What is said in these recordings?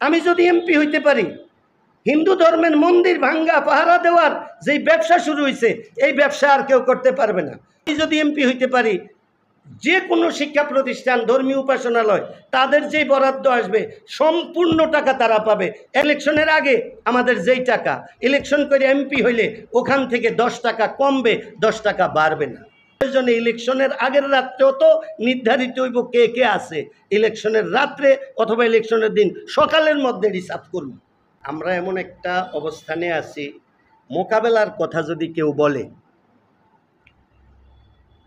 আমি যদি এমপি হইতে পারি, হিন্দু ধর্মের মন্দির ভাঙ্গা পাহারা দেওয়ার যে ব্যবসা শুরু হয়েছে এই ব্যবসা আর কেউ করতে পারবে না। আমি যদি এমপি হইতে পারি, যে কোনো শিক্ষা প্রতিষ্ঠান, ধর্মীয় উপাসনালয়, তাদের যে বরাদ্দ আসবে সম্পূর্ণ টাকা তারা পাবে। ইলেকশনের আগে আমাদের যেই টাকা, ইলেকশন করে এমপি হইলে ওখান থেকে 10 টাকা কমবে, 10 টাকা বাড়বে না। প্রয়োজনে ইলেকশনের আগের রাত্রেও তো নির্ধারিত হইব কে কে আছে, ইলেকশনের রাত্রে অথবা ইলেকশনের দিন সকালের মধ্যে হিসাব করব। আমরা এমন একটা অবস্থানে আছি, মোকাবেলার কথা যদি কেউ বলে,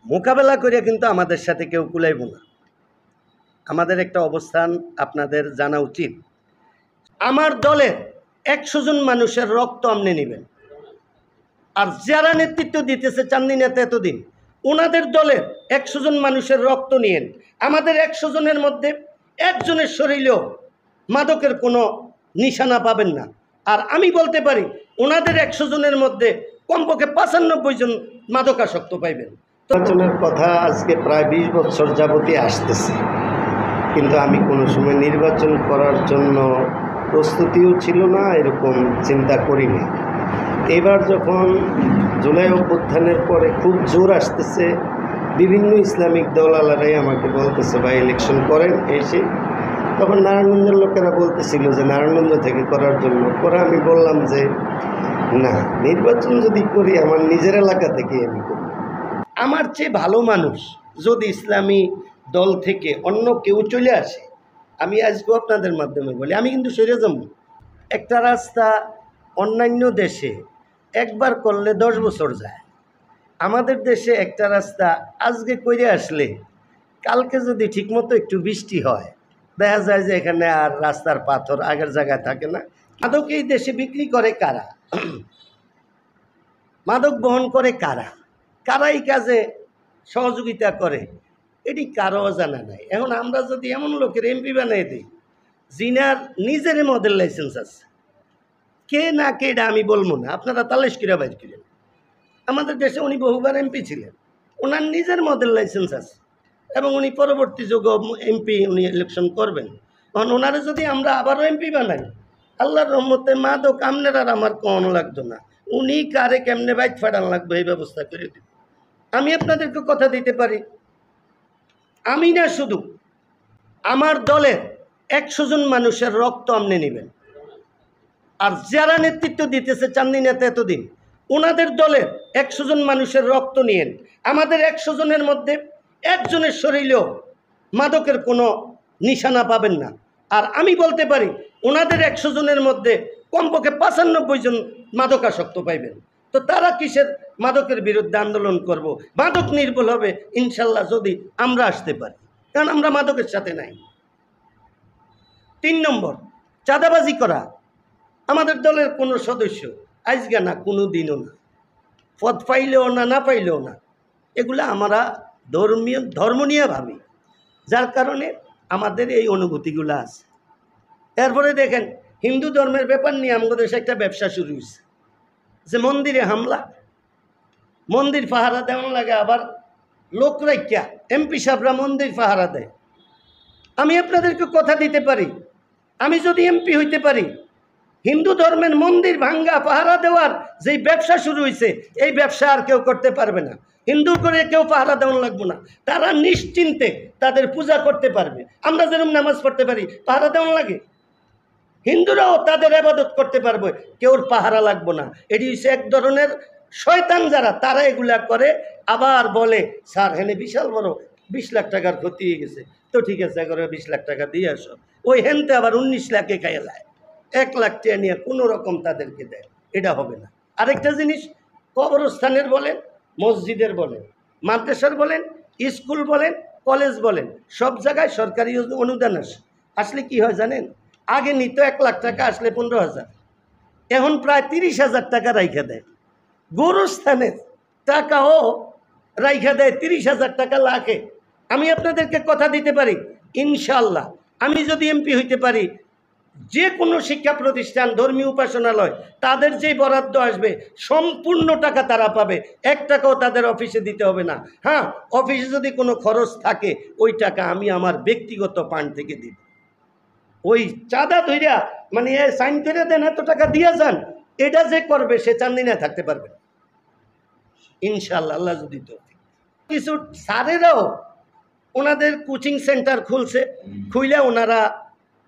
মোকাবেলা করে কিন্তু আমাদের সাথে কেউ কুলাইব না। আমাদের একটা অবস্থান আপনাদের জানা উচিত। আমার দলের 100 জন মানুষের রক্ত আপনি নেবেন, আর যারা নেতৃত্ব দিতেছে চাঁদনী নেতা এতদিন, ওনাদের দলের 100 জন মানুষের রক্ত নিয়েন। আমাদের 100 জনের মধ্যে একজনের শরীরেও মাদকের কোনো নিশানা পাবেন না। আর আমি বলতে পারি ওনাদের 100 জনের মধ্যে কমপক্ষে 95 জন মাদকাসক্ত পাইবেন। নির্বাচনের কথা আজকে প্রায় 20 বছর যাবতই আসতেছে, কিন্তু আমি কোনো সময় নির্বাচন করার জন্য প্রস্তুতিও ছিল না, এরকম চিন্তা করিনি। এবার যখন জুলাই অভ্যুত্থানের পরে খুব জোর আসতেছে, বিভিন্ন ইসলামিক দলালারাই আমাকে বলতেছে ভাই ইলেকশন করেন এসে, তখন নারায়ণগঞ্জের লোকেরা বলতেছিল যে নারায়ণগঞ্জ থেকে করার জন্য। পরে আমি বললাম যে না, নির্বাচন যদি করি আমার নিজের এলাকা থেকে আমি করি। আমার চেয়ে ভালো মানুষ যদি ইসলামী দল থেকে অন্য কেউ চলে আসে, আমি আজকেও আপনাদের মাধ্যমে বলি আমি কিন্তু সরে যাব। একটা রাস্তা অন্যান্য দেশে একবার করলে 10 বছর যায়, আমাদের দেশে একটা রাস্তা আজকে করে আসলে কালকে যদি ঠিকমতো একটু বৃষ্টি হয়, দেখা যায় যে এখানে আর রাস্তার পাথর আগের জায়গায় থাকে না। মাদক এই দেশে বিক্রি করে কারা, মাদক বহন করে কারা, কারাই কাজে সহযোগিতা করে, এটি কারো জানা নাই। এখন আমরা যদি এমন লোকের এমপি বানিয়ে দিই যিনার নিজের মদের লাইসেন্স আছে, কে না কে এটা আমি বলবো না, আপনারা তালেশ কিরা বাইর করেন। আমাদের দেশে উনি বহুবার এমপি ছিলেন, ওনার নিজের মদের লাইসেন্স আছে এবং উনি পরবর্তী যুগ এমপি উনি ইলেকশন করবেন। তখন ওনারা যদি আমরা আবারও এমপি বানাই, আল্লাহর রহমতে মাদক আমনের আর আমার কম লাগতো না, উনি কারে কেমনে বাইক ফাটান লাগবে এই ব্যবস্থা করে দেব। আমি আপনাদেরকে কথা দিতে পারি, আমি না শুধু আমার দলের 100 জন মানুষের রক্ত আপনি নেবেন, আর যারা নেতৃত্ব দিতেছে চাঁদনী নেতা এতদিন, ওনাদের দলের 100 জন মানুষের রক্ত নিয়েন। আমাদের 100 জনের মধ্যে একজনের শরীরেও মাদকের কোনো নিশানা পাবেন না। আর আমি বলতে পারি ওনাদের 100 জনের মধ্যে কমপক্ষে 95 জন মাদকাসক্ত পাইবেন। তো তারা কিসের মাদকের বিরুদ্ধে আন্দোলন করব? মাদক নির্মূল হবে ইনশাল্লাহ যদি আমরা আসতে পারি, কারণ আমরা মাদকের সাথে নাই। 3 নম্বর, চাঁদাবাজি করা আমাদের দলের কোনো সদস্য আজকে না, কোনো দিনও না, পদ পাইলেও না, না পাইলেও না, এগুলো আমরা ধর্ম নিয়ে ভাবি, যার কারণে আমাদের এই অনুভূতিগুলো আছে। এরপরে দেখেন হিন্দু ধর্মের ব্যাপার নিয়ে আমাদের দেশে একটা ব্যবসা শুরু হয়েছে, যে মন্দিরে হামলা, মন্দির পাহারা দেওয়ান লাগে, আবার লোক রাখিয়া এমপি সাহেবরা মন্দির পাহারা দেয়। আমি আপনাদেরকে কথা দিতে পারি, আমি যদি এমপি হইতে পারি, হিন্দু ধর্মের মন্দির ভাঙ্গা পাহারা দেওয়ার যে ব্যবসা শুরু হয়েছে এই ব্যবসা আর কেউ করতে পারবে না। হিন্দু করে কেউ পাহারা দেওয়ান লাগবে না, তারা নিশ্চিন্তে তাদের পূজা করতে পারবে। আমরা যেরকম নামাজ পড়তে পারি পাহারা দেওয়ান লাগে, হিন্দুরাও তাদের ইবাদত করতে পারবে, কেউর পাহারা লাগবে না। এটি হচ্ছে এক ধরনের শয়তান যারা, তারা এগুলা করে, আবার বলে স্যার হেনে বিশাল বড় 20 লাখ টাকার ক্ষতি হয়ে গেছে, তো ঠিক আছে করে 20 লাখ টাকা দিয়ে আসো, ওই হেনতে আবার 19 লাখে খাইয়ে লায়, 1 লাখ টাকা নিয়ে কোনো রকম তাদেরকে দেয়, এটা হবে না। আরেকটা জিনিস, কবরস্থানের বলেন, মসজিদের বলেন, মাদ্রাসার বলেন, স্কুল বলেন, কলেজ বলেন, সব জায়গায় সরকারি অনুদান আসলে কি হয় জানেন, আগে নিত 1 লাখ টাকা, আসলে 15,000, এখন প্রায় 30,000 টাকা রাইখা দেয়। গোরস্থানের টাকাও রাইখা দেয় 30,000 টাকা লাখে। আমি আপনাদেরকে কথা দিতে পারি ইনশাল্লাহ আমি যদি এমপি হইতে পারি, যে কোনো শিক্ষা প্রতিষ্ঠান, ধর্মীয় উপাসনালয়, তাদের যে বরাদ্দ আসবে সম্পূর্ণ টাকা তারা পাবে, 1 টাকাও তাদের অফিসে দিতে হবে না। হ্যাঁ, অফিসে যদি কোনো খরচ থাকে ওই টাকা আমি আমার ব্যক্তিগত ফান্ড থেকে দিব, ওই চাঁদা ধইরা মানে এ সাইন করে দেন এত টাকা দিয়ে যান, এটা যে করবে সে চান্দিনা থাকতে পারবে না ইনশাআল্লাহ, আল্লাহ যদি তো। কিছু স্যারেরাও ওনাদের কোচিং সেন্টার খুলছে, খুইলে ওনারা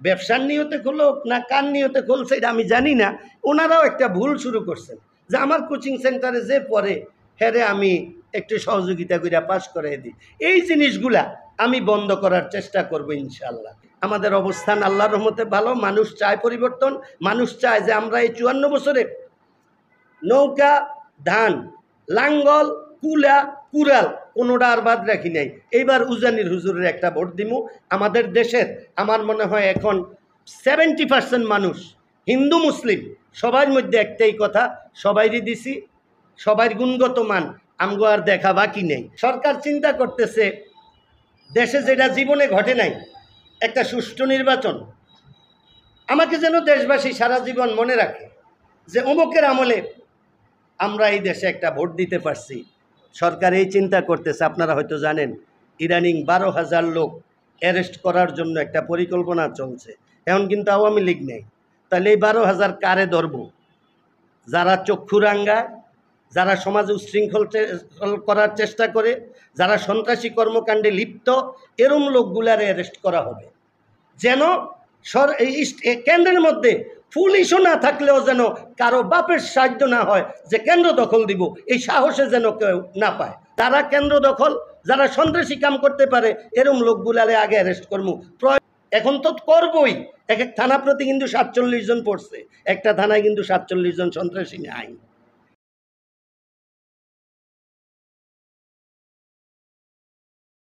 ব্যবসার নিয়তে খুলুক না কার নিয়তে খুলছে এটা আমি জানি না, ওনারাও একটা ভুল শুরু করছেন যে আমার কোচিং সেন্টারে যে পড়ে হ্যারে আমি একটু সহযোগিতা করে পাশ করে দিই। এই জিনিসগুলা আমি বন্ধ করার চেষ্টা করব ইনশাআল্লাহ। আমাদের অবস্থান আল্লাহর রহমতে ভালো, মানুষ চায় পরিবর্তন, মানুষ চায় যে আমরা এই 54 বছরে নৌকা, ধান, লাঙ্গল, কুলা, কুড়াল কোনোটা আর বাদ রাখি নাই। এইবার উজানির হুজুরের একটা ভোট দিমু। আমাদের দেশের আমার মনে হয় এখন 70% মানুষ হিন্দু মুসলিম সবার মধ্যে একটাই কথা, সবাইরই দিছি, সবার গুণগত মান আমগো আর দেখা বাকি নেই। সরকার চিন্তা করতেছে দেশে যেটা জীবনে ঘটে নাই, একটা সুষ্ঠু নির্বাচন। আমাকে যেন দেশবাসী সারা জীবন মনে রাখে যে অমুকের আমলে আমরা এই দেশে একটা ভোট দিতে পারছি। সরকার এই চিন্তা করতেছে, আপনারা হয়তো জানেন ইদানিং 12,000 লোক অ্যারেস্ট করার জন্য একটা পরিকল্পনা চলছে। এখন কিন্তু আওয়ামী লীগ নেই, তাহলে এই 12,000 কারে ধরব? যারা চক্ষু রাঙ্গায়, যারা সমাজে উচ্ছৃঙ্খল করার চেষ্টা করে, যারা সন্ত্রাসী কর্মকাণ্ডে লিপ্ত, এরম লোকগুলারে অ্যারেস্ট করা হবে। যেন কেন্দ্রের মধ্যে পুলিশও না থাকলেও যেন কারো বাপের সাহায্য না হয় যে কেন্দ্র দখল দিব, এই সাহসে যেন কেউ না পায়। তারা কেন্দ্র দখল, যারা সন্ত্রাসী কাম করতে পারে এরম লোকগুলারে আগে অ্যারেস্ট করবো। এখন তো করবই, এক এক থানা প্রতি কিন্তু 47 জন পড়ছে, একটা থানায় কিন্তু 47 জন সন্ত্রাসী নাই।